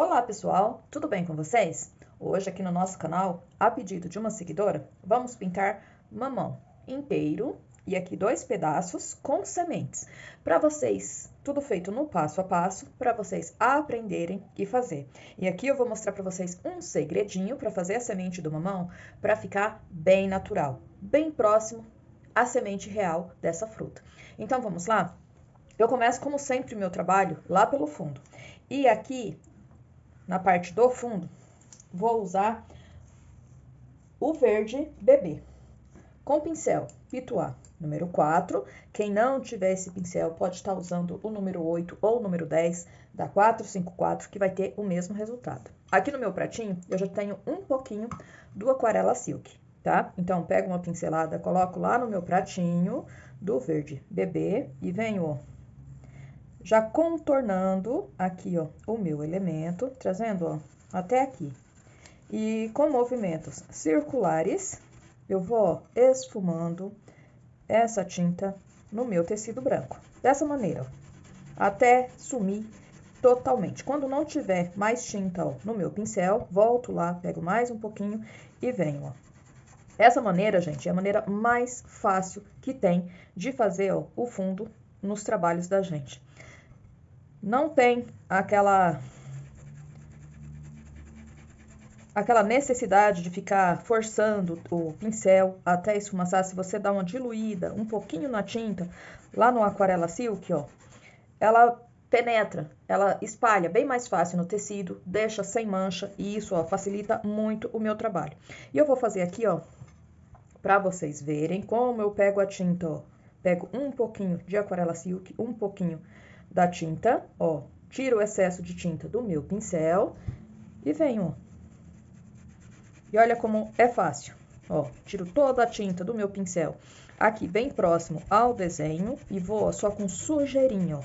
Olá pessoal, tudo bem com vocês? Hoje aqui no nosso canal, a pedido de uma seguidora, vamos pintar mamão inteiro e aqui 2 pedaços com sementes. Para vocês, tudo feito no passo a passo, para vocês aprenderem e fazer. E aqui eu vou mostrar para vocês um segredinho para fazer a semente do mamão para ficar bem natural, bem próximo à semente real dessa fruta. Então vamos lá? Eu começo como sempre o meu trabalho lá pelo fundo. E aqui na parte do fundo, vou usar o verde bebê, com pincel Pituá número 4. Quem não tiver esse pincel pode estar usando o número 8 ou o número 10 da 454, que vai ter o mesmo resultado. Aqui no meu pratinho, eu já tenho um pouquinho do Aquarela Silk, tá? Então, pego uma pincelada, coloco lá no meu pratinho do verde bebê e venho, ó, já contornando aqui, ó, o meu elemento, trazendo, ó, até aqui. E com movimentos circulares, eu vou, ó, esfumando essa tinta no meu tecido branco. Dessa maneira, ó, até sumir totalmente. Quando não tiver mais tinta, ó, no meu pincel, volto lá, pego mais um pouquinho e venho, ó. Essa maneira, gente, é a maneira mais fácil que tem de fazer, ó, o fundo nos trabalhos da gente. Não tem aquela necessidade de ficar forçando o pincel até esfumaçar. Se você dá uma diluída um pouquinho na tinta, lá no Aquarela Silk, ó, ela penetra, ela espalha bem mais fácil no tecido, deixa sem mancha e isso, ó, facilita muito o meu trabalho. E eu vou fazer aqui, ó, pra vocês verem como eu pego a tinta, ó. Pego um pouquinho de Aquarela Silk, um pouquinho da tinta, ó, tiro o excesso de tinta do meu pincel e venho, ó. E olha como é fácil, ó, tiro toda a tinta do meu pincel aqui bem próximo ao desenho e vou, ó, só com sujeirinha, ó.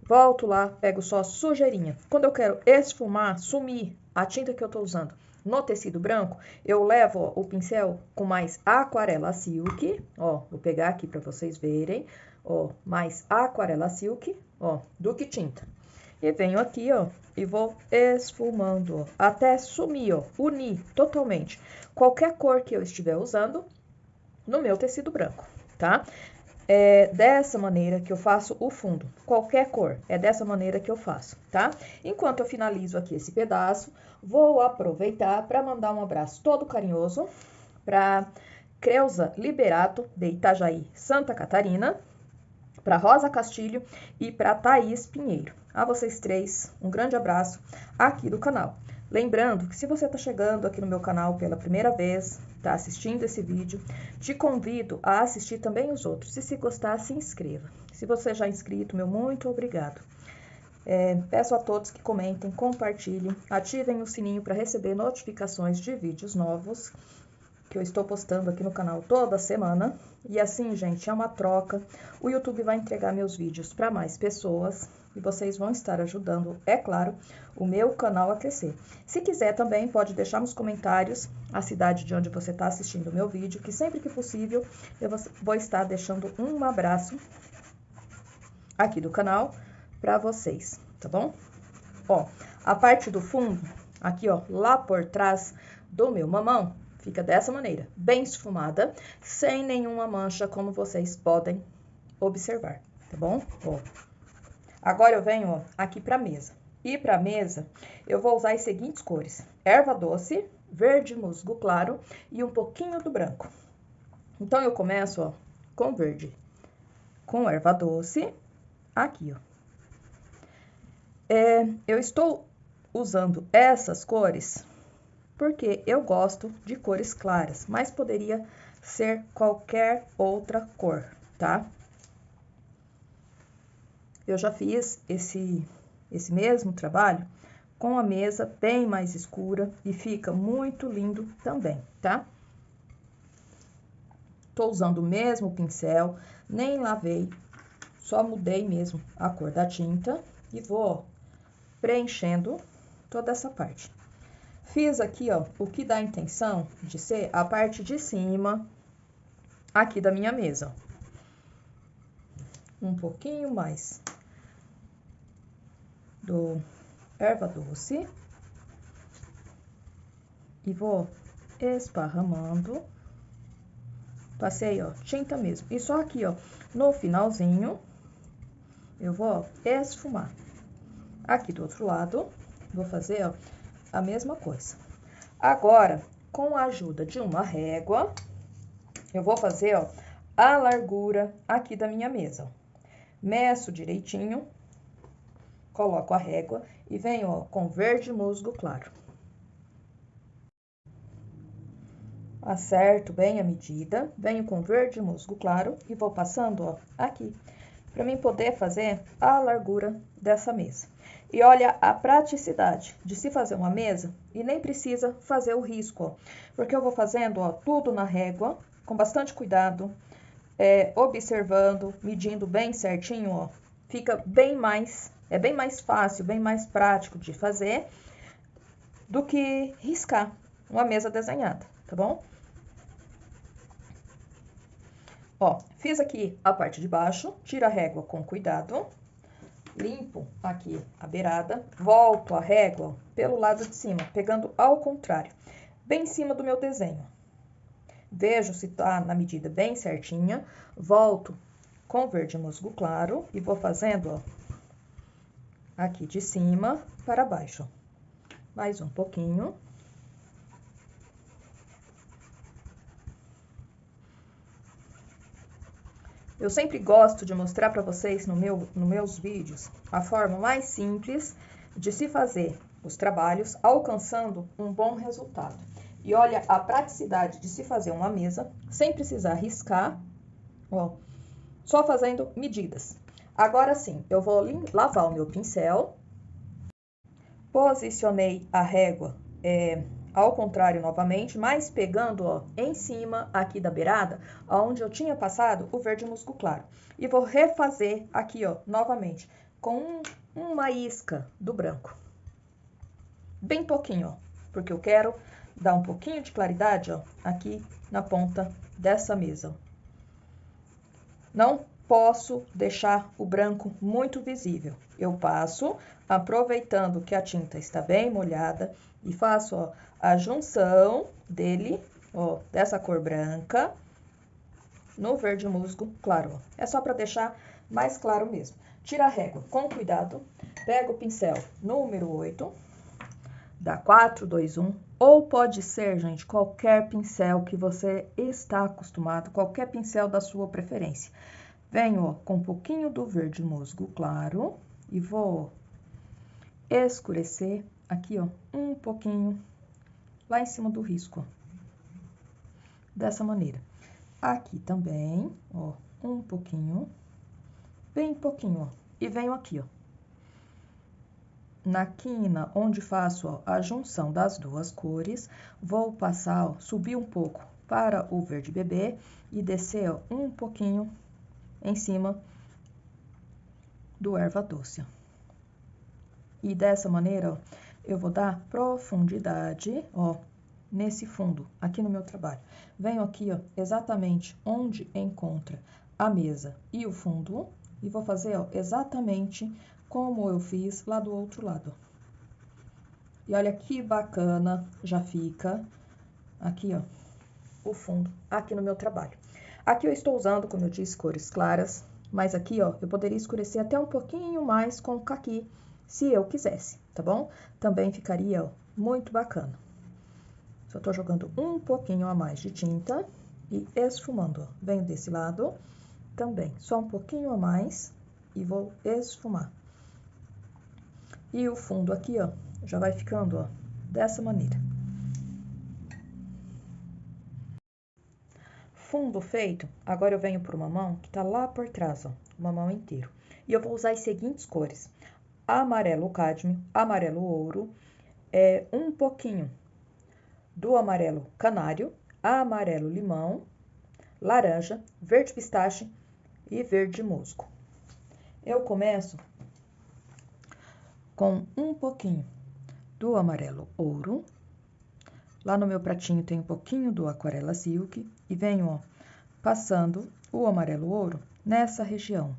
Volto lá, pego só sujeirinha. Quando eu quero esfumar, sumir a tinta que eu tô usando no tecido branco, eu levo, ó, o pincel com mais Aquarela Silk, ó, vou pegar aqui para vocês verem, ó, mais Aquarela Silk, ó, do que tinta. E venho aqui, ó, e vou esfumando, ó, até sumir, ó, unir totalmente qualquer cor que eu estiver usando no meu tecido branco, tá? É dessa maneira que eu faço o fundo, qualquer cor, é dessa maneira que eu faço, tá? Enquanto eu finalizo aqui esse pedaço, vou aproveitar para mandar um abraço todo carinhoso para Creuza Liberato, de Itajaí, Santa Catarina, para Rosa Castilho e para Thaís Pinheiro. A vocês três, um grande abraço aqui do canal. Lembrando que se você está chegando aqui no meu canal pela primeira vez, está assistindo esse vídeo, te convido a assistir também os outros. E se gostar, se inscreva. Se você já é inscrito, meu muito obrigado. Peço a todos que comentem, compartilhem, ativem o sininho para receber notificações de vídeos novos que eu estou postando aqui no canal toda semana. E assim, gente, é uma troca. O YouTube vai entregar meus vídeos para mais pessoas e vocês vão estar ajudando, é claro, o meu canal a crescer. Se quiser também, pode deixar nos comentários a cidade de onde você está assistindo o meu vídeo, que sempre que possível eu vou estar deixando um abraço aqui do canal para vocês, tá bom? Ó, a parte do fundo, aqui, ó, lá por trás do meu mamão, fica dessa maneira, bem esfumada, sem nenhuma mancha, como vocês podem observar, tá bom? Ó. Agora eu venho, ó, aqui pra mesa. E pra mesa, eu vou usar as seguintes cores: erva doce, verde musgo claro e um pouquinho do branco. Então, eu começo, ó, com verde, com erva doce, aqui, ó. Eu estou usando essas cores porque eu gosto de cores claras, mas poderia ser qualquer outra cor, tá? Eu já fiz esse mesmo trabalho com a mesa bem mais escura e fica muito lindo também, tá? Tô usando o mesmo pincel, nem lavei, só mudei mesmo a cor da tinta e vou, ó, preenchendo toda essa parte. Fiz aqui, ó, o que dá a intenção de ser a parte de cima aqui da minha mesa, ó. Um pouquinho mais erva doce e vou esparramando. Passei, ó, tinta mesmo. E só aqui, ó, no finalzinho, eu vou, ó, esfumar. Aqui do outro lado, vou fazer, ó, a mesma coisa. Agora, com a ajuda de uma régua, eu vou fazer, ó, a largura aqui da minha mesa. Meço direitinho, coloco a régua e venho, ó, com verde musgo claro. Acerto bem a medida, venho com verde musgo claro e vou passando, ó, aqui, para mim poder fazer a largura dessa mesa. E olha a praticidade de se fazer uma mesa e nem precisa fazer o risco, ó, porque eu vou fazendo, ó, tudo na régua, com bastante cuidado, observando, medindo bem certinho, ó, fica bem mais, é bem mais fácil, bem mais prático de fazer do que riscar uma mesa desenhada, tá bom? Ó, fiz aqui a parte de baixo, tiro a régua com cuidado, limpo aqui a beirada, volto a régua pelo lado de cima, pegando ao contrário, bem em cima do meu desenho. Vejo se tá na medida bem certinha, volto com verde musgo claro e vou fazendo, ó, aqui de cima para baixo. Mais um pouquinho. Eu sempre gosto de mostrar para vocês nos meus vídeos a forma mais simples de se fazer os trabalhos, alcançando um bom resultado. E olha a praticidade de se fazer uma mesa sem precisar riscar, ó, só fazendo medidas. Agora sim, eu vou lavar o meu pincel, posicionei a régua ao contrário novamente, mas pegando, ó, em cima aqui da beirada, onde eu tinha passado o verde musgo claro. E vou refazer aqui, ó, novamente, com uma isca do branco. Bem pouquinho, ó, porque eu quero dar um pouquinho de claridade, ó, aqui na ponta dessa mesa. Não posso deixar o branco muito visível. Eu passo, aproveitando que a tinta está bem molhada, e faço, ó, a junção dele, ó, dessa cor branca, no verde musgo claro, ó. É só para deixar mais claro mesmo. Tira a régua com cuidado, pega o pincel número 8, dá 4, 2, 1, ou pode ser, gente, qualquer pincel que você está acostumado, qualquer pincel da sua preferência. Venho, ó, com um pouquinho do verde musgo claro e vou escurecer aqui, ó, um pouquinho lá em cima do risco, ó, dessa maneira. Aqui também, ó, um pouquinho, bem pouquinho, ó, e venho aqui, ó, na quina onde faço, ó, a junção das duas cores, vou passar, ó, subir um pouco para o verde bebê e descer, ó, um pouquinho em cima do erva doce. E dessa maneira, ó, eu vou dar profundidade, ó, nesse fundo, aqui no meu trabalho. Venho aqui, ó, exatamente onde encontra a mesa e o fundo, e vou fazer, ó, exatamente como eu fiz lá do outro lado. E olha que bacana já fica aqui, ó, o fundo aqui no meu trabalho. Aqui eu estou usando, como eu disse, cores claras, mas aqui, ó, eu poderia escurecer até um pouquinho mais com o caqui, se eu quisesse, tá bom? Também ficaria, ó, muito bacana. Só tô jogando um pouquinho a mais de tinta e esfumando, ó. Venho desse lado também, só um pouquinho a mais e vou esfumar. E o fundo aqui, ó, já vai ficando, ó, dessa maneira. Fundo feito, agora eu venho por uma mão que tá lá por trás, ó, uma mão inteira. E eu vou usar as seguintes cores: amarelo cádmio, amarelo ouro, um pouquinho do amarelo canário, amarelo limão, laranja, verde pistache e verde musgo. Eu começo com um pouquinho do amarelo ouro. Lá no meu pratinho tem um pouquinho do aquarela silk e venho, ó, passando o amarelo ouro nessa região.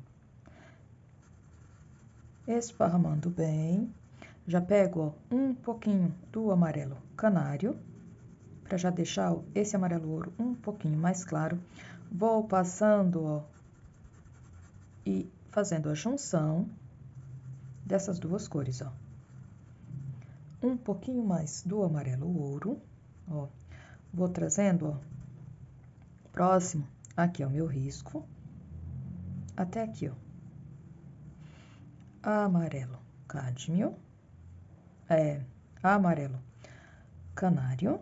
Esparramando bem. já pego, ó, um pouquinho do amarelo canário, para já deixar, ó, esse amarelo ouro um pouquinho mais claro. Vou passando, ó, e fazendo a junção dessas duas cores, ó. Um pouquinho mais do amarelo ouro, ó. Vou trazendo, ó, próximo, aqui é o meu risco, até aqui, ó. Amarelo cádmio, amarelo canário.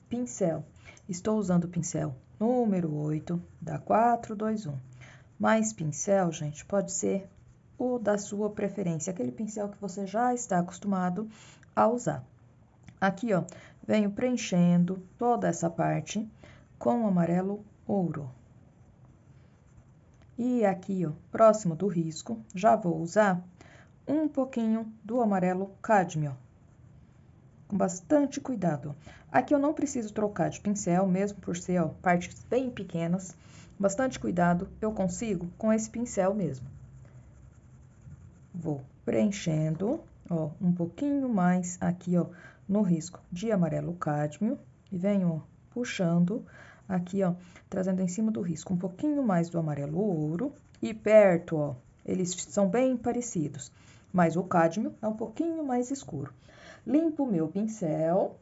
Pincel. Estou usando o pincel número 8 da 421. Mas pincel, gente, pode ser o da sua preferência, aquele pincel que você já está acostumado a usar. Aqui, ó, venho preenchendo toda essa parte com o amarelo ouro. E aqui, ó, próximo do risco, já vou usar um pouquinho do amarelo cádmio, com bastante cuidado. Aqui eu não preciso trocar de pincel, mesmo por ser, ó, partes bem pequenas. Bastante cuidado, eu consigo com esse pincel mesmo. Vou preenchendo, ó, um pouquinho mais aqui, ó, no risco de amarelo cádmio. E venho, ó, puxando aqui, ó, trazendo em cima do risco um pouquinho mais do amarelo ouro. E perto, ó, eles são bem parecidos, mas o cádmio é um pouquinho mais escuro. Limpo o meu pincel,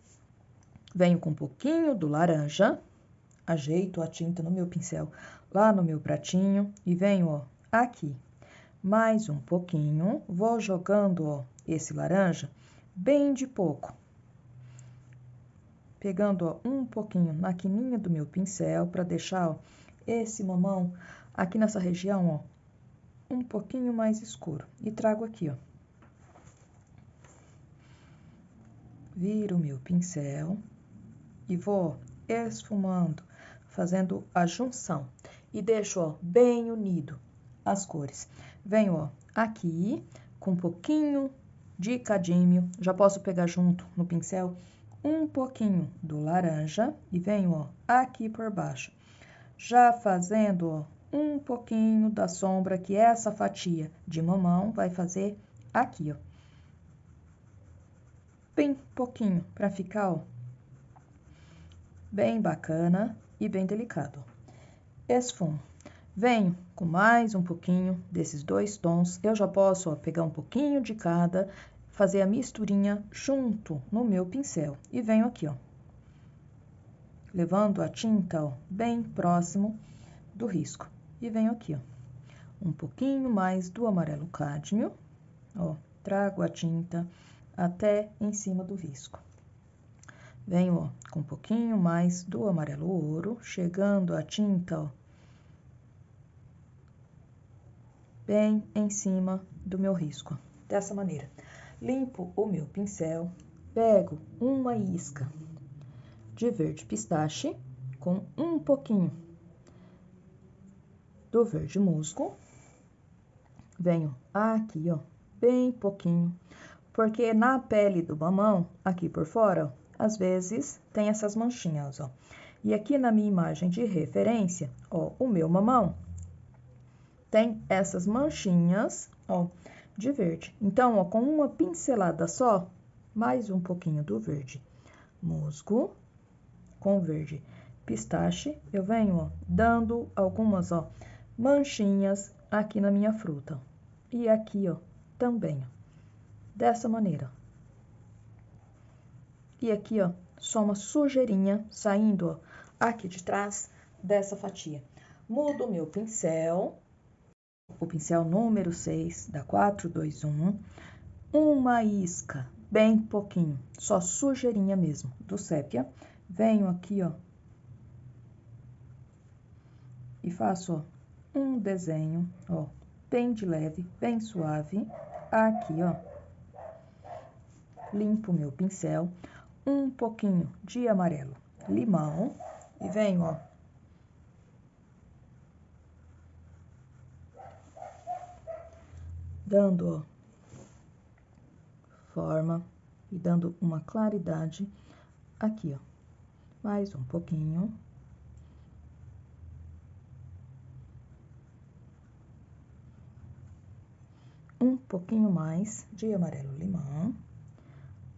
venho com um pouquinho do laranja, ajeito a tinta no meu pincel lá no meu pratinho e venho, ó, aqui, mais um pouquinho, vou jogando, ó, esse laranja bem de pouco. Pegando, ó, um pouquinho na quininha do meu pincel para deixar, ó, esse mamão aqui nessa região, ó, um pouquinho mais escuro. E trago aqui, ó. Viro o meu pincel e vou esfumando, fazendo a junção. E deixo, ó, bem unido as cores. Venho, ó, aqui com um pouquinho de cadímio. Já posso pegar junto no pincel um pouquinho do laranja e venho, ó, aqui por baixo. Já fazendo, ó, um pouquinho da sombra que essa fatia de mamão vai fazer aqui, ó. Bem pouquinho, para ficar, ó, bem bacana e bem delicado. Esfumo. Venho com mais um pouquinho desses dois tons. Eu já posso, ó, pegar um pouquinho de cada, fazer a misturinha junto no meu pincel. E venho aqui, ó, levando a tinta, ó, bem próximo do risco. E venho aqui, ó, um pouquinho mais do amarelo cádmio, ó, trago a tinta até em cima do risco. Venho, ó, com um pouquinho mais do amarelo ouro, chegando a tinta, ó, bem em cima do meu risco, dessa maneira. Limpo o meu pincel, pego uma isca de verde pistache com um pouquinho do verde musgo. Venho aqui, ó, bem pouquinho, porque na pele do mamão, aqui por fora, ó, às vezes tem essas manchinhas, ó. E aqui na minha imagem de referência, ó, o meu mamão tem essas manchinhas, ó, de verde. Então, ó, com uma pincelada só, mais um pouquinho do verde musgo com verde pistache, eu venho, ó, dando algumas, ó, manchinhas aqui na minha fruta. E aqui, ó, também, ó, dessa maneira. E aqui, ó, só uma sujeirinha saindo, ó, aqui de trás dessa fatia. Mudo o meu pincel, o pincel número 6 da 421, uma isca, bem pouquinho, só sujeirinha mesmo, do sépia. Venho aqui, ó, e faço, ó, um desenho, ó, bem de leve, bem suave, aqui, ó. Limpo meu pincel, um pouquinho de amarelo limão e venho, ó, dando, ó, forma e dando uma claridade aqui, ó. Mais um pouquinho. um pouquinho mais de amarelo limão.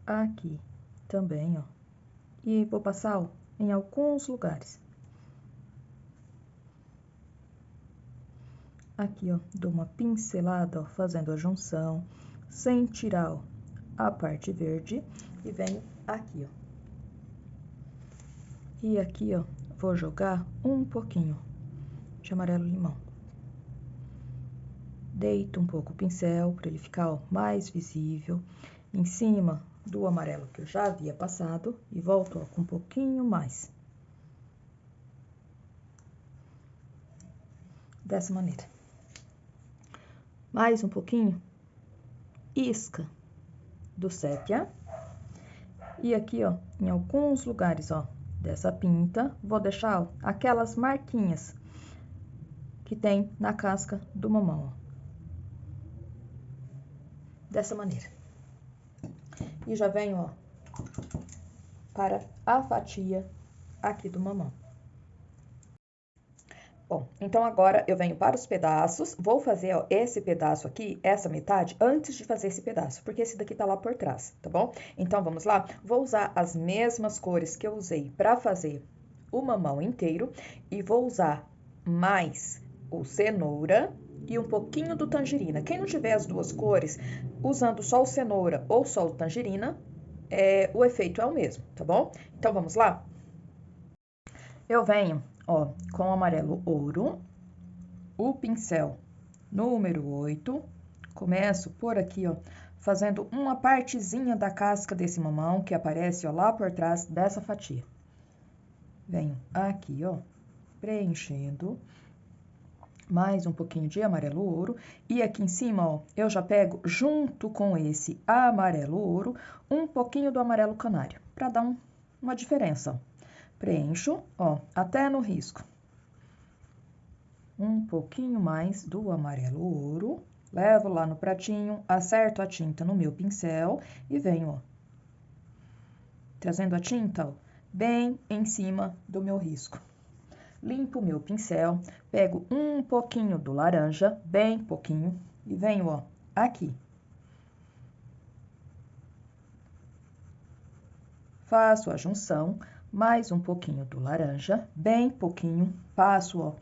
Aqui também, ó. E vou passar, ó, em alguns lugares. Aqui, ó, dou uma pincelada, ó, fazendo a junção, sem tirar, ó, a parte verde. E venho aqui, ó. E aqui, ó, vou jogar um pouquinho de amarelo limão. Deito um pouco o pincel para ele ficar, ó, mais visível em cima do amarelo que eu já havia passado e volto, ó, com um pouquinho mais. Dessa maneira. Mais um pouquinho, isca do sépia. E aqui, ó, em alguns lugares, ó, dessa pinta, vou deixar, ó, aquelas marquinhas que tem na casca do mamão, ó. Dessa maneira. E já venho, ó, para a fatia aqui do mamão. Bom, então agora eu venho para os pedaços, vou fazer, ó, esse pedaço aqui, essa metade, antes de fazer esse pedaço, porque esse daqui tá lá por trás, tá bom? Então, vamos lá? Vou usar as mesmas cores que eu usei para fazer o mamão inteiro e vou usar mais o cenoura e um pouquinho do tangerina. Quem não tiver as duas cores, usando só o cenoura ou só o tangerina, o efeito é o mesmo, tá bom? Então, vamos lá? Eu venho, ó, com o amarelo ouro, o pincel número 8, começo por aqui, ó, fazendo uma partezinha da casca desse mamão que aparece, ó, lá por trás dessa fatia. Venho aqui, ó, preenchendo mais um pouquinho de amarelo ouro e aqui em cima, ó, eu já pego junto com esse amarelo ouro um pouquinho do amarelo canário, para dar uma diferença, ó. Preencho, ó, até no risco. Um pouquinho mais do amarelo ouro, levo lá no pratinho, acerto a tinta no meu pincel e venho, ó, trazendo a tinta, ó, bem em cima do meu risco. Limpo o meu pincel, pego um pouquinho do laranja, bem pouquinho, e venho, ó, aqui. Faço a junção, mais um pouquinho do laranja, bem pouquinho, passo, ó,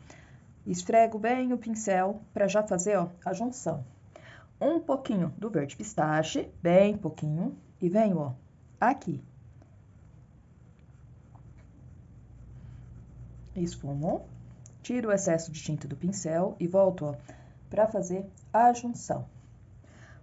esfrego bem o pincel para já fazer, ó, a junção. Um pouquinho do verde pistache, bem pouquinho, e venho, ó, aqui. Esfumo, tiro o excesso de tinta do pincel e volto, ó, para fazer a junção.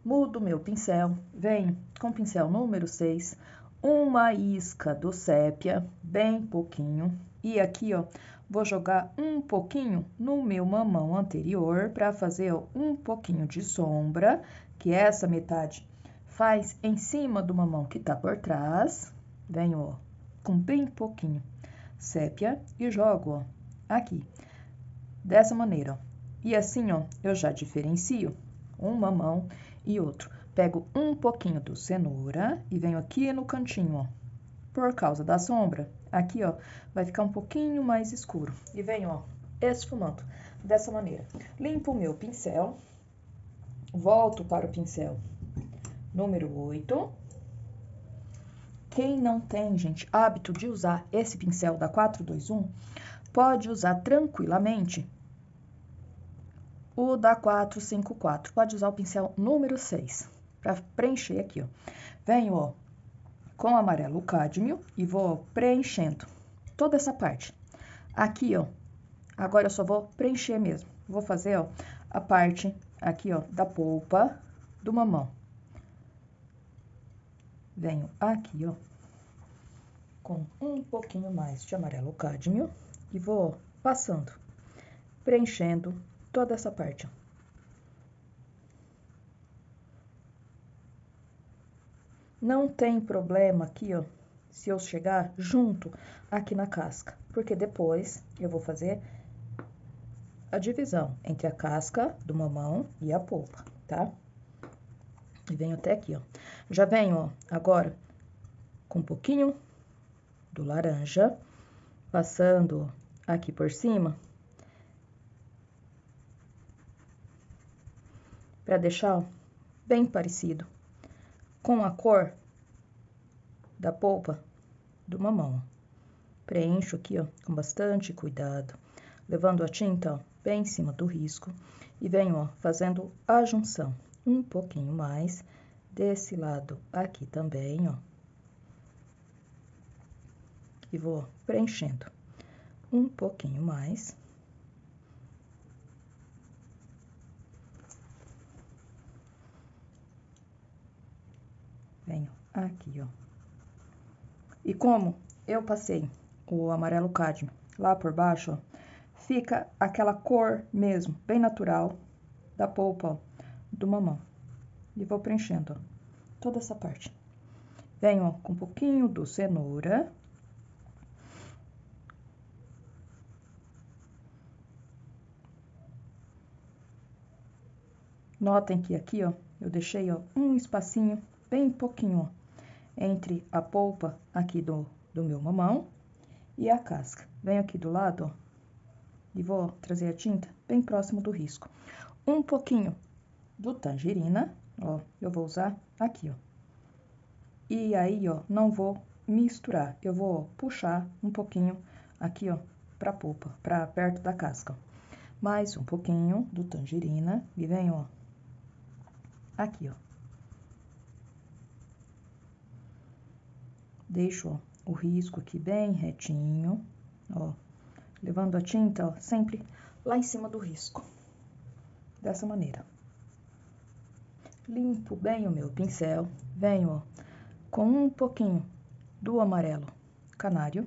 Mudo meu pincel, venho com o pincel número 6, uma isca do sépia, bem pouquinho, e aqui, ó, vou jogar um pouquinho no meu mamão anterior para fazer, ó, um pouquinho de sombra, que essa metade faz em cima do mamão que tá por trás. Venho, ó, com bem pouquinho sépia e jogo, ó, aqui. Dessa maneira, ó. E assim, ó, eu já diferencio um mamão e outro. Pego um pouquinho do cenoura e venho aqui no cantinho, ó. Por causa da sombra, aqui, ó, vai ficar um pouquinho mais escuro. E venho, ó, esfumando dessa maneira. Limpo o meu pincel, volto para o pincel número 8. Quem não tem, gente, hábito de usar esse pincel da 421, pode usar tranquilamente o da 454. Pode usar o pincel número 6 para preencher aqui, ó. Venho, ó, com amarelo cádmio e vou preenchendo toda essa parte. Aqui, ó, agora eu só vou preencher mesmo. Vou fazer, ó, a parte aqui, ó, da polpa do mamão. Venho aqui, ó, com um pouquinho mais de amarelo cádmio e vou passando, preenchendo toda essa parte, ó. Não tem problema aqui, ó, se eu chegar junto aqui na casca, porque depois eu vou fazer a divisão entre a casca do mamão e a polpa, tá? E venho até aqui, ó. Já venho, ó, agora com um pouquinho do laranja, passando aqui por cima, para deixar, ó, bem parecido com a cor da polpa do mamão. Preencho aqui, ó, com bastante cuidado, levando a tinta, ó, bem em cima do risco e venho, ó, fazendo a junção um pouquinho mais desse lado aqui também, ó. E vou preenchendo um pouquinho mais. Venho aqui, ó. E como eu passei o amarelo cádmio lá por baixo, ó, fica aquela cor mesmo, bem natural da polpa, ó, do mamão. E vou preenchendo, ó, toda essa parte. Venho, ó, com um pouquinho do cenoura. Notem que aqui, ó, eu deixei, ó, um espacinho bem pouquinho, ó, entre a polpa aqui do meu mamão e a casca. Venho aqui do lado, ó, e vou trazer a tinta bem próximo do risco. Um pouquinho do tangerina, ó, eu vou usar aqui, ó. E aí, ó, não vou misturar, eu vou, ó, puxar um pouquinho aqui, ó, pra polpa, pra perto da casca. Mais um pouquinho do tangerina e venho, ó, aqui, ó. Deixo, ó, o risco aqui bem retinho, ó, levando a tinta, ó, sempre lá em cima do risco. Dessa maneira. Limpo bem o meu pincel, venho, ó, com um pouquinho do amarelo canário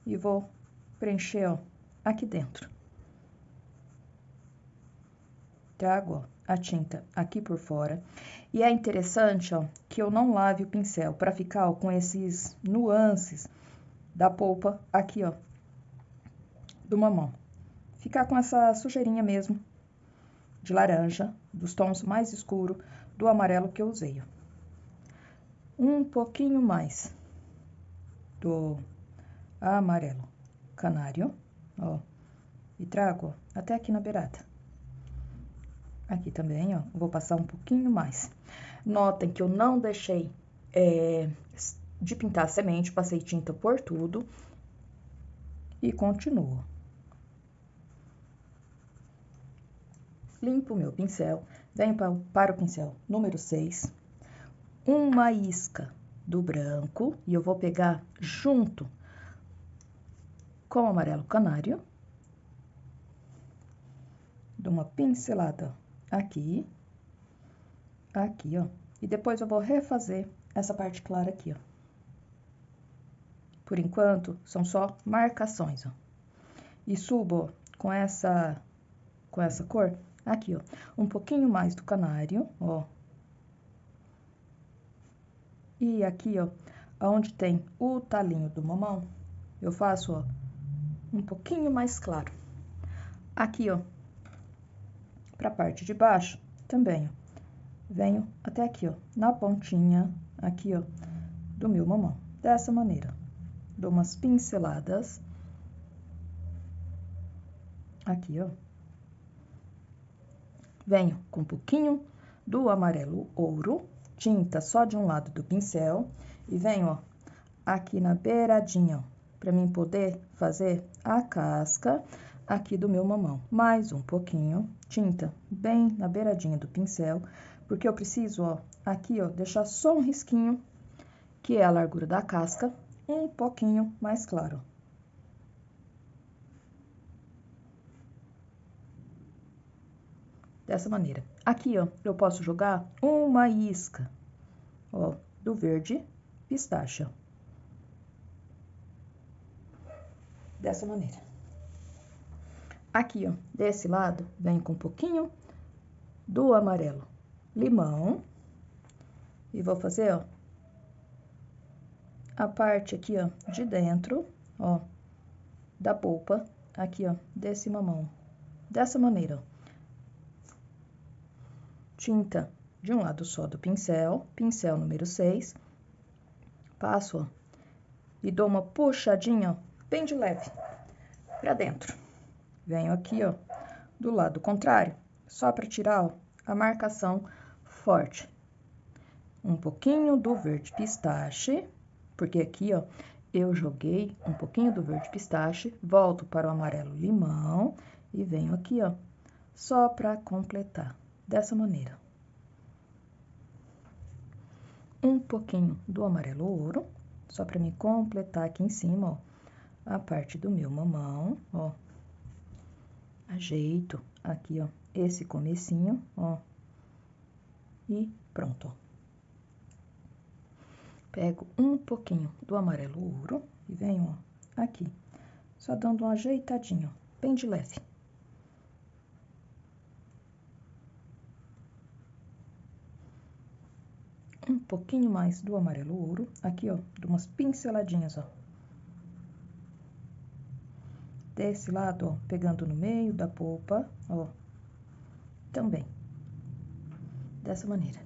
e vou preencher, ó, aqui dentro. Trago, ó, a tinta aqui por fora. E é interessante, ó, que eu não lave o pincel para ficar, ó, com esses nuances da polpa aqui, ó, do mamão. Ficar com essa sujeirinha mesmo de laranja, dos tons mais escuros do amarelo que eu usei, ó. Um pouquinho mais do amarelo canário, ó, e trago, ó, até aqui na beirada. Aqui também, ó, vou passar um pouquinho mais. Notem que eu não deixei de pintar a semente, passei tinta por tudo e continuo. Limpo o meu pincel, venho para o pincel número 6, uma isca do branco, e eu vou pegar junto com o amarelo canário, dou uma pincelada aqui, aqui, ó, e depois eu vou refazer essa parte clara aqui, ó. Por enquanto, são só marcações, ó. E subo, ó, com essa cor aqui, ó, um pouquinho mais do canário, ó. E aqui, ó, onde tem o talinho do mamão, eu faço, ó, um pouquinho mais claro. Aqui, ó, pra parte de baixo, também, ó, venho até aqui, ó, na pontinha, aqui, ó, do meu mamão, dessa maneira. Dou umas pinceladas. Aqui, ó. Venho com um pouquinho do amarelo ouro, tinta só de um lado do pincel, e venho, ó, aqui na beiradinha, ó, pra mim poder fazer a casca aqui do meu mamão. Mais um pouquinho, tinta bem na beiradinha do pincel, porque eu preciso, ó, aqui, ó, deixar só um risquinho, que é a largura da casca, um pouquinho mais claro. Dessa maneira. Aqui, ó, eu posso jogar uma isca, ó, do verde pistache. Dessa maneira. Aqui, ó, desse lado, vem com um pouquinho do amarelo limão. E vou fazer, ó, a parte aqui, ó, de dentro, ó, da polpa, aqui, ó, desse mamão. Dessa maneira, ó. Tinta de um lado só do pincel, pincel número 6. Passo, ó, e dou uma puxadinha, ó, bem de leve, pra dentro. Venho aqui, ó, do lado contrário, só pra tirar, ó, a marcação forte um pouquinho do verde pistache, porque aqui, ó, eu joguei um pouquinho do verde pistache, volto para o amarelo limão e venho aqui, ó, só para completar, dessa maneira. Um pouquinho do amarelo ouro, só para me completar aqui em cima, ó, a parte do meu mamão, ó. Ajeito aqui, ó, esse comecinho, ó, e pronto, ó. Pego um pouquinho do amarelo ouro e venho, ó, aqui, só dando uma ajeitadinha, ó, bem de leve. Um pouquinho mais do amarelo ouro, aqui, ó, de umas pinceladinhas, ó. Desse lado, ó, pegando no meio da polpa, ó, também. Dessa maneira.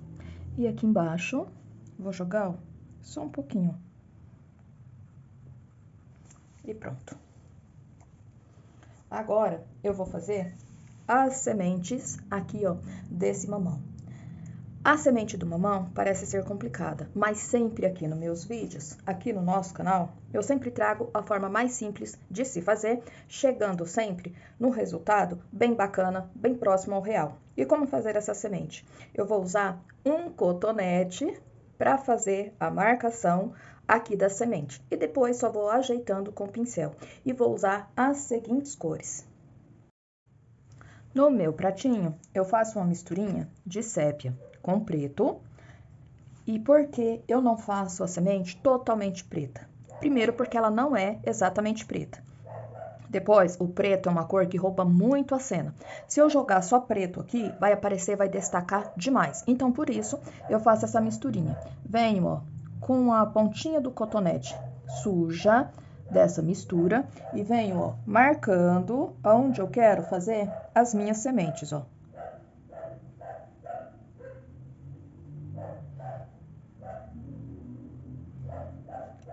E aqui embaixo, vou jogar, ó, só um pouquinho. E pronto. Agora, eu vou fazer as sementes aqui, ó, desse mamão. A semente do mamão parece ser complicada, mas sempre aqui nos meus vídeos, aqui no nosso canal, eu sempre trago a forma mais simples de se fazer, chegando sempre no resultado bem bacana, bem próximo ao real. E como fazer essa semente? Eu vou usar um cotonete para fazer a marcação aqui da semente. E depois só vou ajeitando com o pincel. E vou usar as seguintes cores. No meu pratinho, eu faço uma misturinha de sépia com preto. E por que eu não faço a semente totalmente preta? Primeiro, porque ela não é exatamente preta. Depois, o preto é uma cor que rouba muito a cena. Se eu jogar só preto aqui, vai aparecer, vai destacar demais. Então, por isso, eu faço essa misturinha. Venho, ó, com a pontinha do cotonete suja dessa mistura e venho, ó, marcando onde eu quero fazer as minhas sementes, ó.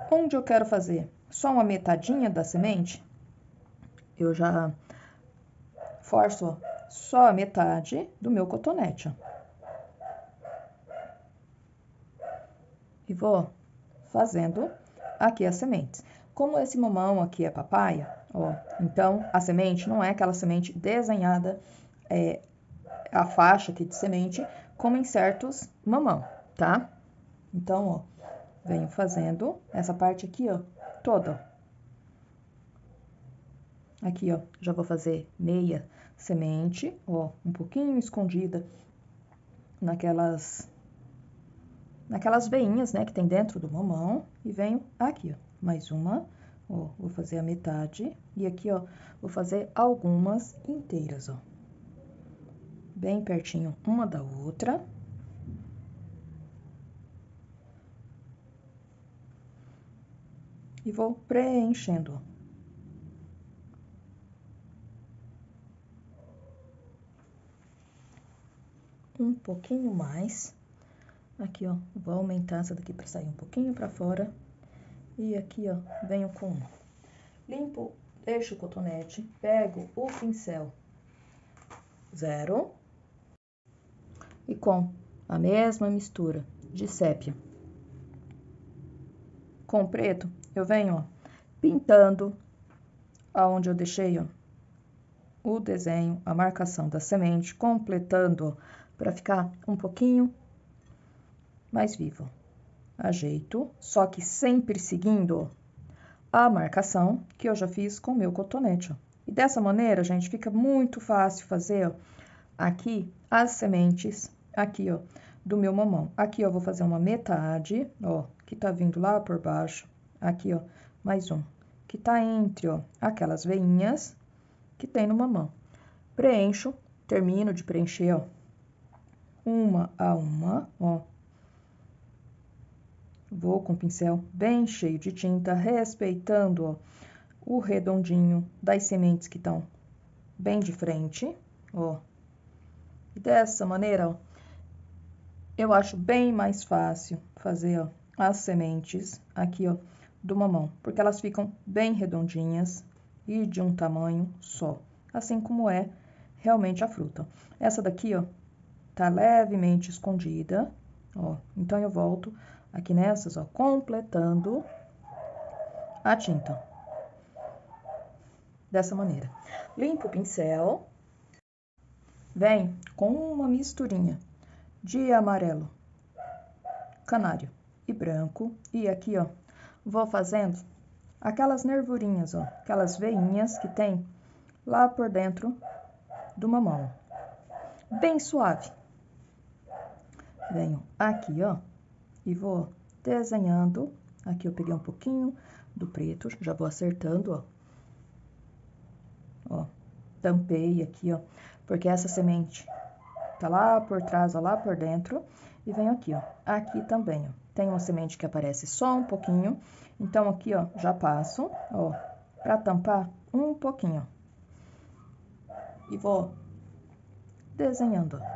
Onde eu quero fazer só uma metadinha da semente, eu já forço, ó, só a metade do meu cotonete, ó. E vou fazendo aqui as sementes. Como esse mamão aqui é papaya, ó, então a semente não é aquela semente desenhada, a faixa aqui de semente, como em certos mamão, tá? Então, ó, venho fazendo essa parte aqui, ó, toda, ó. Aqui, ó, já vou fazer meia semente, ó, um pouquinho escondida naquelas veinhas, né, que tem dentro do mamão. E venho aqui, ó, mais uma, ó, vou fazer a metade. E aqui, ó, vou fazer algumas inteiras, ó. Bem pertinho uma da outra. E vou preenchendo, ó. Um pouquinho mais. Aqui, ó, vou aumentar essa daqui para sair um pouquinho para fora. E aqui, ó, venho com uma. Limpo, deixo o cotonete, pego o pincel 0 e com a mesma mistura de sépia com preto, eu venho, ó, pintando aonde eu deixei, ó, o desenho, a marcação da semente, completando para ficar um pouquinho mais vivo. Ajeito, só que sempre seguindo a marcação que eu já fiz com o meu cotonete, ó. E dessa maneira, gente, fica muito fácil fazer, ó, aqui as sementes, aqui, ó, do meu mamão. Aqui, ó, vou fazer uma metade, ó, que tá vindo lá por baixo. Aqui, ó, mais um, que tá entre, ó, aquelas veinhas que tem no mamão. Preencho, termino de preencher, ó, uma a uma, ó. Vou com o pincel bem cheio de tinta, respeitando, ó, o redondinho das sementes que estão bem de frente, ó. E dessa maneira, ó, eu acho bem mais fácil fazer, ó, as sementes aqui, ó, do mamão, porque elas ficam bem redondinhas e de um tamanho só, assim como é realmente a fruta. Essa daqui, ó, tá levemente escondida ó. Então, eu volto aqui nessas, ó, completando a tinta. Dessa maneira. Limpo o pincel. Vem com uma misturinha de amarelo canário e branco. E aqui, ó, vou fazendo aquelas nervurinhas, ó, aquelas veinhas que tem lá por dentro do mamão. Bem suave. Venho aqui, ó, e vou desenhando. Aqui eu peguei um pouquinho do preto, já vou acertando, ó. Ó, tampei aqui, ó, porque essa semente tá lá por trás, ó, lá por dentro. E venho aqui, ó, aqui também, ó. Tem uma semente que aparece só um pouquinho, então aqui, ó, já passo, ó, pra tampar um pouquinho. E vou desenhando, ó.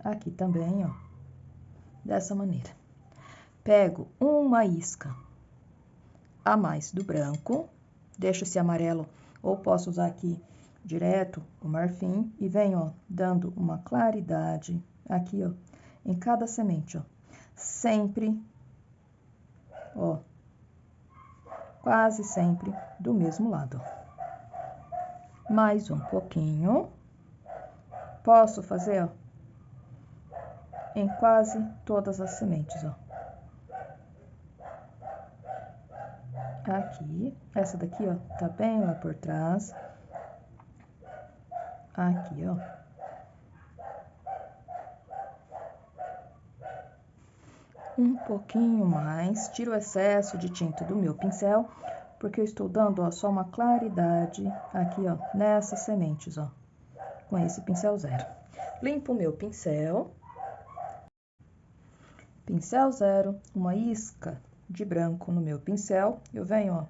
Aqui também, ó, dessa maneira. Pego uma isca a mais do branco, deixo esse amarelo, ou posso usar aqui direto o marfim, e venho, ó, dando uma claridade aqui, ó, em cada semente, ó. Sempre, ó, quase sempre do mesmo lado. Mais um pouquinho. Posso fazer, ó, em quase todas as sementes, ó. Aqui, essa daqui, ó, tá bem lá por trás. Aqui, ó. Um pouquinho mais, tiro o excesso de tinta do meu pincel, porque eu estou dando, ó, só uma claridade aqui, ó, nessas sementes, ó, com esse pincel zero. Limpo o meu pincel. Pincel zero, uma isca de branco no meu pincel, eu venho, ó,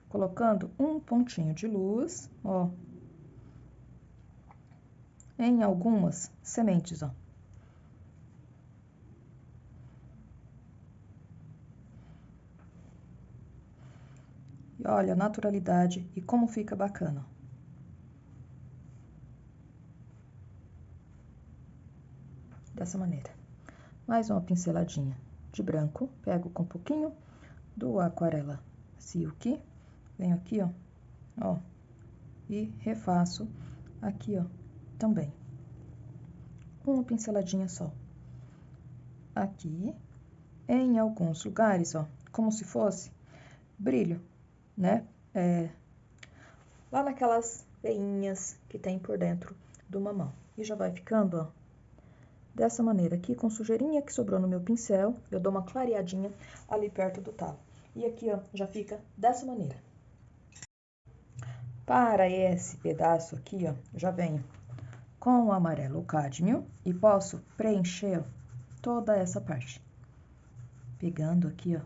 colocando um pontinho de luz, ó, em algumas sementes, ó. E olha a naturalidade e como fica bacana. Dessa maneira. Mais uma pinceladinha de branco, pego com um pouquinho do Aquarela Silk, venho aqui, ó, e refaço aqui, ó, também. Uma pinceladinha só. Aqui, em alguns lugares, ó, como se fosse brilho, né? Lá naquelas veinhas que tem por dentro do mamão. E já vai ficando, ó, dessa maneira aqui, com sujeirinha que sobrou no meu pincel, eu dou uma clareadinha ali perto do talo. E aqui, ó, já fica dessa maneira. Para esse pedaço aqui, ó, já venho com o amarelo cádmio e posso preencher, ó, toda essa parte. Pegando aqui, ó,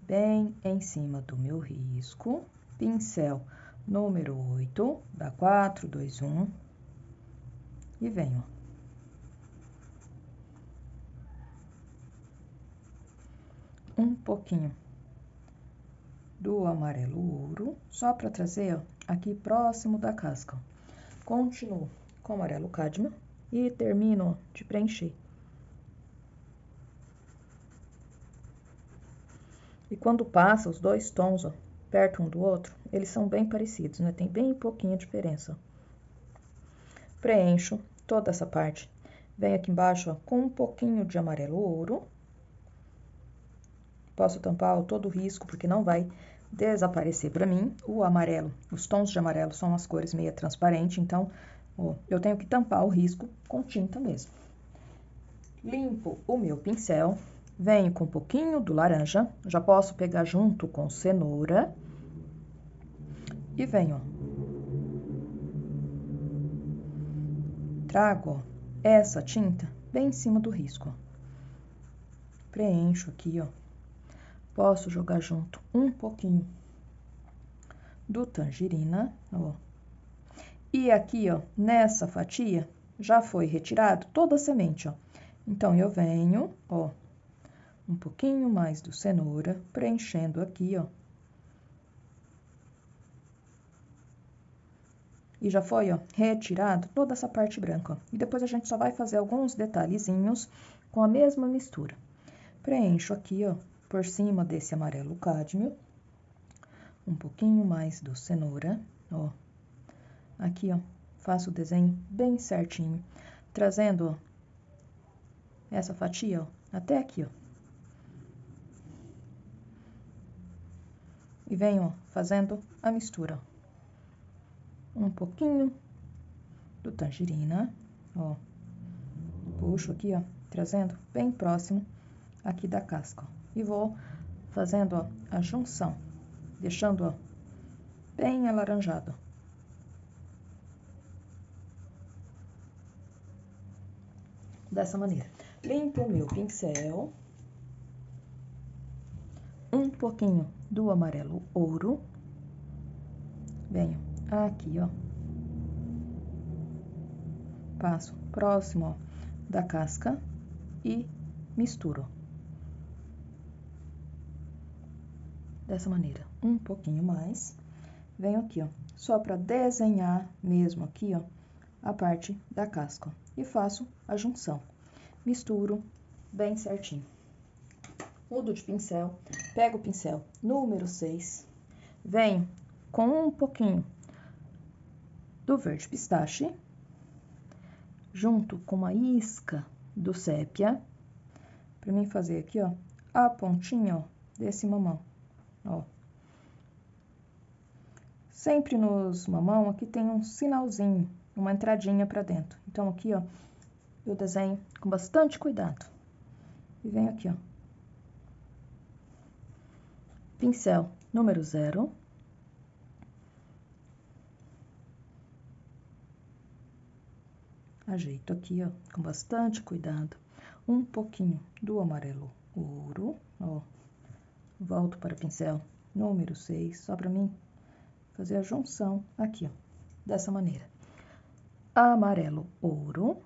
bem em cima do meu risco, pincel número 8, da 4, 2, 1, e venho, ó. Um pouquinho do amarelo ouro, só para trazer, ó, aqui próximo da casca. Continuo com o amarelo cádmio e termino de preencher. E quando passa os dois tons, ó, perto um do outro, eles são bem parecidos, né? Tem bem pouquinha diferença. Preencho toda essa parte. Venho aqui embaixo, ó, com um pouquinho de amarelo ouro. Posso tampar, ó, todo o risco, porque não vai desaparecer para mim. O amarelo, os tons de amarelo são as cores meia transparente, então, ó, eu tenho que tampar o risco com tinta mesmo. Limpo o meu pincel, venho com um pouquinho do laranja, já posso pegar junto com cenoura, e venho, ó, trago, ó, essa tinta bem em cima do risco, ó. Preencho aqui, ó. Posso jogar junto um pouquinho do tangerina, ó. E aqui, ó, nessa fatia, já foi retirado toda a semente, ó. Então, eu venho, ó, um pouquinho mais do cenoura, preenchendo aqui, ó. E já foi, ó, retirado toda essa parte branca, ó. E depois a gente só vai fazer alguns detalhezinhos com a mesma mistura. Preencho aqui, ó, por cima desse amarelo cádmio, um pouquinho mais do cenoura, ó. Aqui, ó, faço o desenho bem certinho, trazendo, ó, essa fatia, ó, até aqui, ó. E venho, ó, fazendo a mistura, ó. Um pouquinho do tangerina, ó. Puxo aqui, ó, trazendo bem próximo aqui da casca, ó. E vou fazendo, ó, a junção, deixando, ó, bem alaranjado. Dessa maneira. Limpo o meu pincel. Um pouquinho do amarelo ouro. Venho aqui, ó. Passo próximo, ó, da casca e misturo. Dessa maneira, um pouquinho mais. Venho aqui, ó, só para desenhar mesmo aqui, ó, a parte da casca, ó, e faço a junção. Misturo bem certinho. Mudo de pincel, pego o pincel número 6, venho com um pouquinho do verde pistache, junto com uma isca do sépia, para mim fazer aqui, ó, a pontinha, ó, desse mamão, ó. Sempre nos mamão aqui tem um sinalzinho, uma entradinha para dentro. Então, aqui, ó, eu desenho com bastante cuidado. E venho aqui, ó. Pincel número 0. Ajeito aqui, ó, com bastante cuidado. Um pouquinho do amarelo ouro, ó. Volto para o pincel número 6, só para mim fazer a junção aqui, ó, dessa maneira. Amarelo ouro.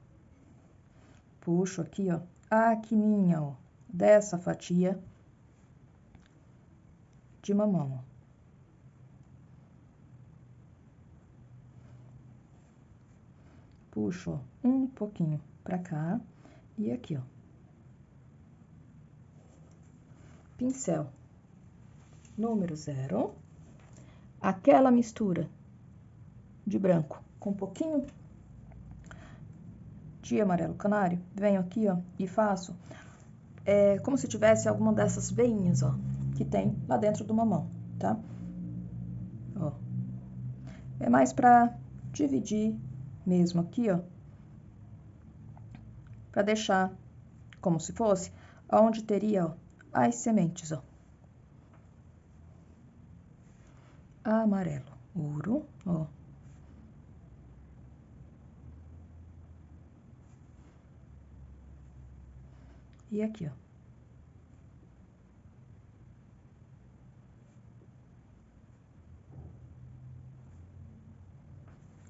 Puxo aqui, ó, a quininha, ó, dessa fatia de mamão, ó. Puxo, ó, um pouquinho pra cá e aqui, ó. Pincel número 0. Aquela mistura de branco com um pouquinho de amarelo canário, venho aqui, ó, e faço como se tivesse alguma dessas veinhas, ó, que tem lá dentro do mamão, tá? Ó. É mais pra dividir mesmo aqui, ó, pra deixar como se fosse onde teria, ó, as sementes, ó. Amarelo ouro, ó. E aqui, ó.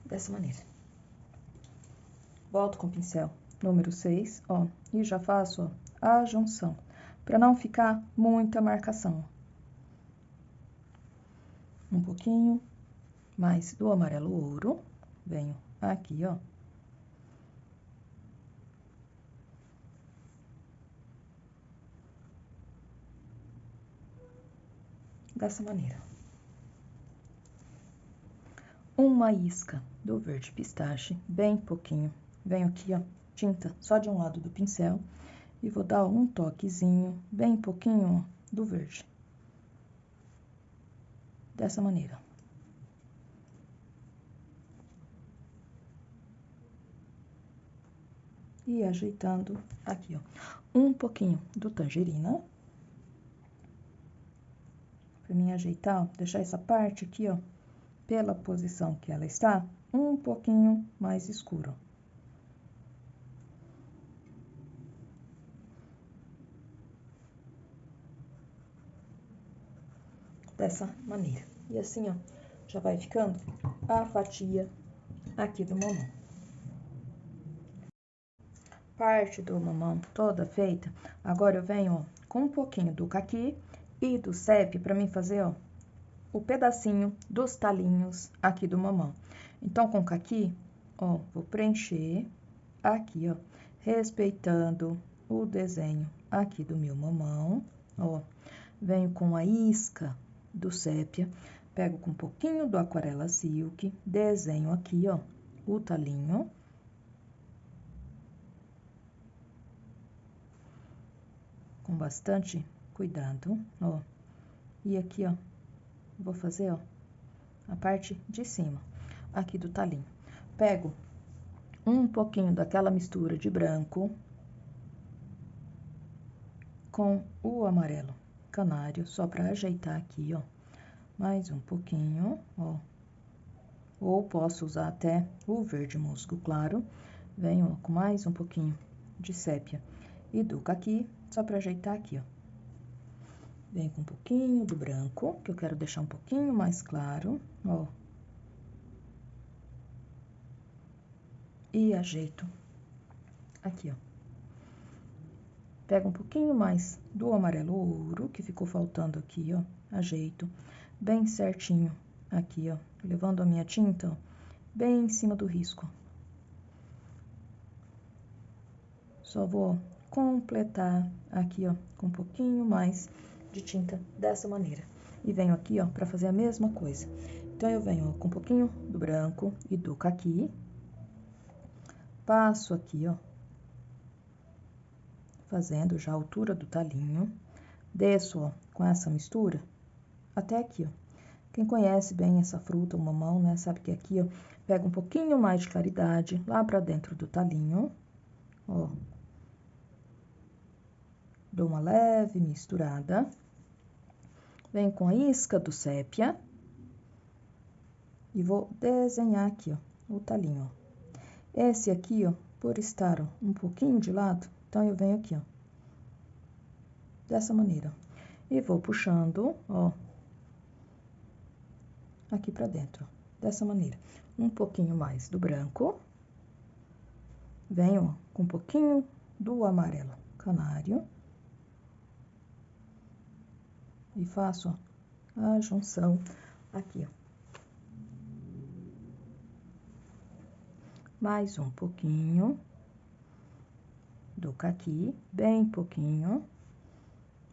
Dessa maneira. Volto com o pincel número 6, ó, e já faço, ó, a junção, para não ficar muita marcação. Um pouquinho mais do amarelo ouro, venho aqui, ó. Dessa maneira. Uma isca do verde pistache, bem pouquinho. Venho aqui, ó, tinta só de um lado do pincel e vou dar um toquezinho, bem pouquinho, ó, do verde. Dessa maneira. E ajeitando aqui, ó, um pouquinho do tangerina. Pra mim ajeitar, ó, deixar essa parte aqui, ó, pela posição que ela está, um pouquinho mais escuro. Dessa maneira. E assim, ó, já vai ficando a fatia aqui do mamão. Parte do mamão toda feita, agora eu venho, ó, com um pouquinho do caqui e do sépia para mim fazer, ó, o pedacinho dos talinhos aqui do mamão. Então, com o caqui, ó, vou preencher aqui, ó, respeitando o desenho aqui do meu mamão, ó. Venho com a isca do sépia, pego com um pouquinho do aquarela silk, desenho aqui, ó, o talinho. Com bastante cuidado, ó. E aqui, ó, vou fazer, ó, a parte de cima aqui do talinho. Pego um pouquinho daquela mistura de branco com o amarelo canário, só para ajeitar aqui, ó. Mais um pouquinho, ó. Ou posso usar até o verde musgo claro. Venho, ó, com mais um pouquinho de sépia e do caqui, só para ajeitar aqui, ó. Venho com um pouquinho do branco, que eu quero deixar um pouquinho mais claro, ó. E ajeito aqui, ó. Pego um pouquinho mais do amarelo ouro, que ficou faltando aqui, ó. Ajeito bem certinho aqui, ó. Levando a minha tinta, ó, bem em cima do risco. Só vou completar aqui, ó, com um pouquinho mais de tinta dessa maneira. E venho aqui, ó, pra fazer a mesma coisa. Então, eu venho, ó, com um pouquinho do branco e do caqui. Passo aqui, ó, fazendo já a altura do talinho. Desço, ó, com essa mistura até aqui, ó. Quem conhece bem essa fruta, o mamão, né, sabe que aqui, ó, pega um pouquinho mais de claridade lá pra dentro do talinho, ó. Dou uma leve misturada. Venho com a isca do sépia. E vou desenhar aqui, ó, o talinho, ó. Esse aqui, ó, por estar, ó, um pouquinho de lado, então, eu venho aqui, ó, dessa maneira. E vou puxando, ó, aqui pra dentro, ó, dessa maneira. Um pouquinho mais do branco. Venho, ó, com um pouquinho do amarelo canário. E faço, ó, a junção aqui, ó. Mais um pouquinho do caqui, bem pouquinho,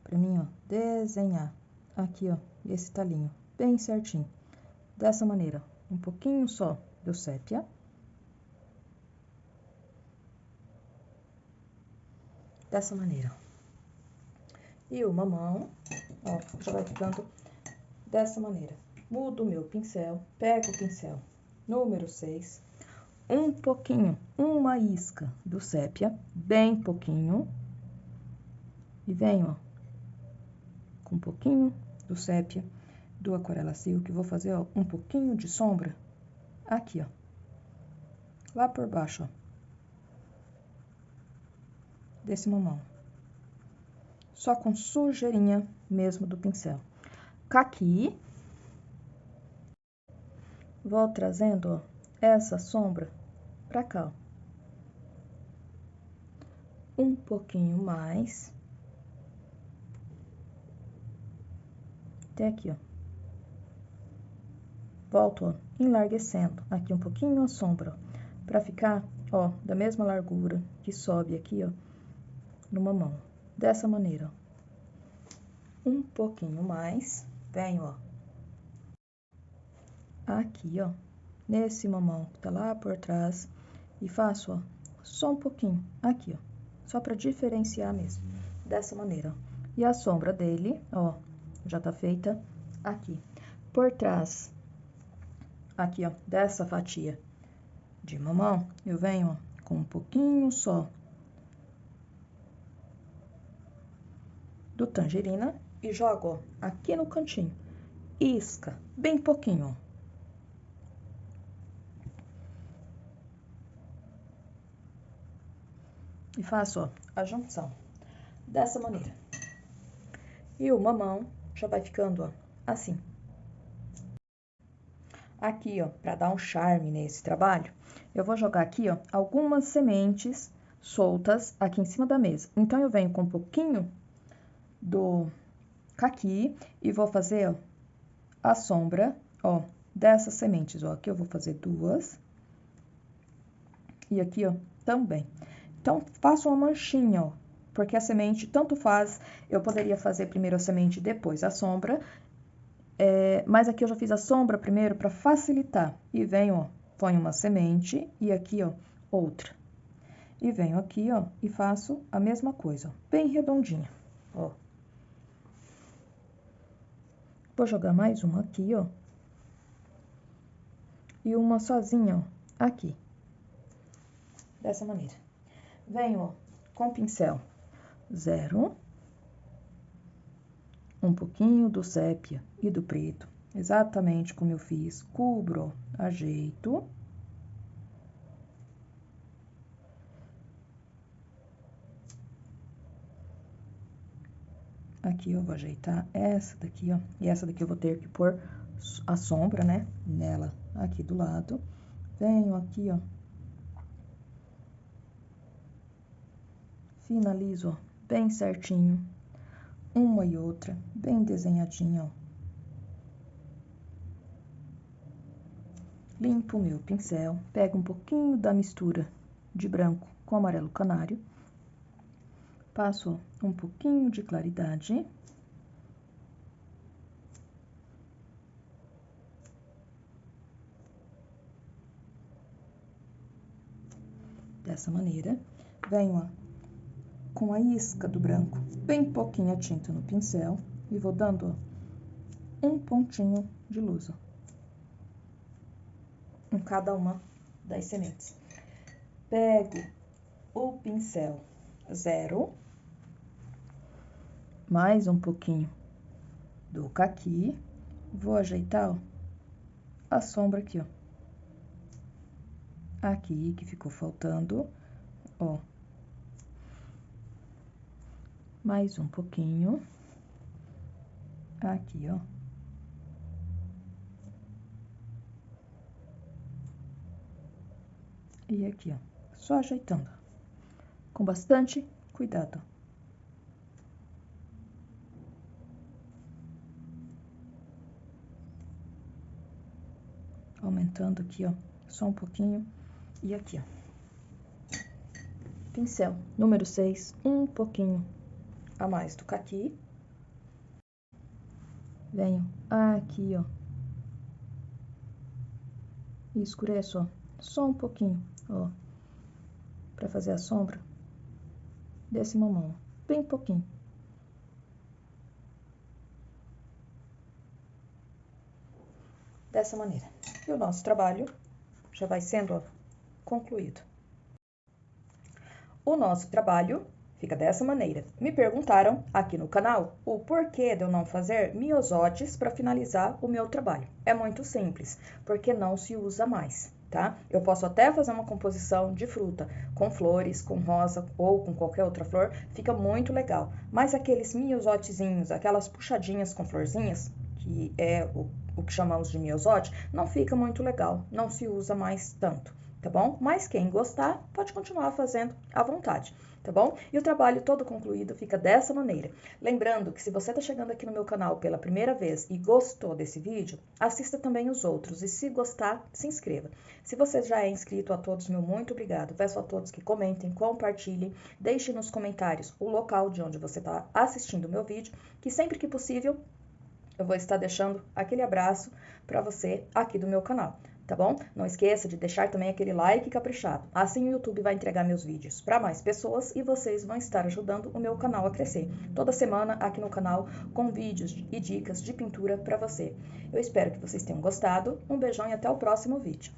pra mim, ó, desenhar aqui, ó, esse talinho bem certinho, dessa maneira, um pouquinho só do sépia. Dessa maneira. E o mamão, ó, já vai ficando dessa maneira. Mudo o meu pincel, pego o pincel número 6, um pouquinho, uma isca do sépia, bem pouquinho, e venho, ó, com um pouquinho do sépia, do aquarela silk, vou fazer, ó, um pouquinho de sombra aqui, ó, lá por baixo, ó, desse mamão. Só com sujeirinha mesmo do pincel. Caqui. Vou trazendo, ó, essa sombra pra cá, ó. Um pouquinho mais. Até aqui, ó. Volto, ó, enlarguecendo aqui um pouquinho a sombra, ó, pra ficar, ó, da mesma largura que sobe aqui, ó, no mamão. Dessa maneira, ó. Um pouquinho mais. Venho, ó, aqui, ó, nesse mamão que tá lá por trás, e faço, ó, só um pouquinho aqui, ó, só pra diferenciar mesmo, dessa maneira, ó. E a sombra dele, ó, já tá feita aqui. Por trás, aqui, ó, dessa fatia de mamão, eu venho, ó, com um pouquinho só do tangerina e jogo, ó, aqui no cantinho, isca, bem pouquinho, ó. E faço, ó, a junção dessa maneira. E o mamão já vai ficando, ó, assim. Aqui, ó, pra dar um charme nesse trabalho, eu vou jogar aqui, ó, algumas sementes soltas aqui em cima da mesa. Então, eu venho com um pouquinho do caqui e vou fazer, ó, a sombra, ó, dessas sementes, ó. Aqui eu vou fazer 2. E aqui, ó, também. Então, faço uma manchinha, ó. Porque a semente, tanto faz, eu poderia fazer primeiro a semente e depois a sombra. Mas aqui eu já fiz a sombra primeiro para facilitar. E venho, ó, ponho uma semente e aqui, ó, outra. E venho aqui, ó, e faço a mesma coisa, ó, bem redondinha, ó. Vou jogar mais uma aqui, ó. E uma sozinha, ó, aqui. Dessa maneira. Venho, ó, com o pincel 0, um pouquinho do sépia e do preto, exatamente como eu fiz, cubro, ó, ajeito. Aqui eu vou ajeitar essa daqui, ó, e essa daqui eu vou ter que pôr a sombra, né, nela, aqui do lado. Venho aqui, ó, finalizo, ó, bem certinho, uma e outra, bem desenhadinha, ó. Limpo o meu pincel, pego um pouquinho da mistura de branco com amarelo canário, passo um pouquinho de claridade. Dessa maneira, venho, ó, com a isca do branco, bem pouquinha tinta no pincel, e vou dando, ó, um pontinho de luz, ó, em cada uma das sementes. Pego o pincel 0, mais um pouquinho do caqui, vou ajeitar, ó, a sombra aqui, ó, aqui que ficou faltando, ó, mais um pouquinho, aqui, ó. E aqui, ó, só ajeitando, com bastante cuidado. Aumentando aqui, ó, só um pouquinho. E aqui, ó, pincel número 6, um pouquinho a mais do caqui. Venho aqui, ó, e escureço, ó, só um pouquinho, ó, pra fazer a sombra desse mamão, ó, bem pouquinho. Dessa maneira. E o nosso trabalho já vai sendo, ó, concluído. O nosso trabalho fica dessa maneira. Me perguntaram aqui no canal o porquê de eu não fazer miosotes para finalizar o meu trabalho. É muito simples, porque não se usa mais, tá? Eu posso até fazer uma composição de fruta com flores, com rosa ou com qualquer outra flor, fica muito legal. Mas aqueles miosotezinhos, aquelas puxadinhas com florzinhas, que é o que chamamos de miosote, não fica muito legal, não se usa mais tanto, tá bom? Mas quem gostar, pode continuar fazendo à vontade, tá bom? E o trabalho todo concluído fica dessa maneira. Lembrando que se você tá chegando aqui no meu canal pela primeira vez e gostou desse vídeo, assista também os outros e se gostar, se inscreva. Se você já é inscrito, a todos meu muito obrigado. Peço a todos que comentem, compartilhem, deixem nos comentários o local de onde você tá assistindo o meu vídeo, que sempre que possível eu vou estar deixando aquele abraço para você aqui do meu canal, tá bom? Não esqueça de deixar também aquele like caprichado. Assim o YouTube vai entregar meus vídeos para mais pessoas e vocês vão estar ajudando o meu canal a crescer. Toda semana aqui no canal com vídeos e dicas de pintura para você. Eu espero que vocês tenham gostado. Um beijão e até o próximo vídeo.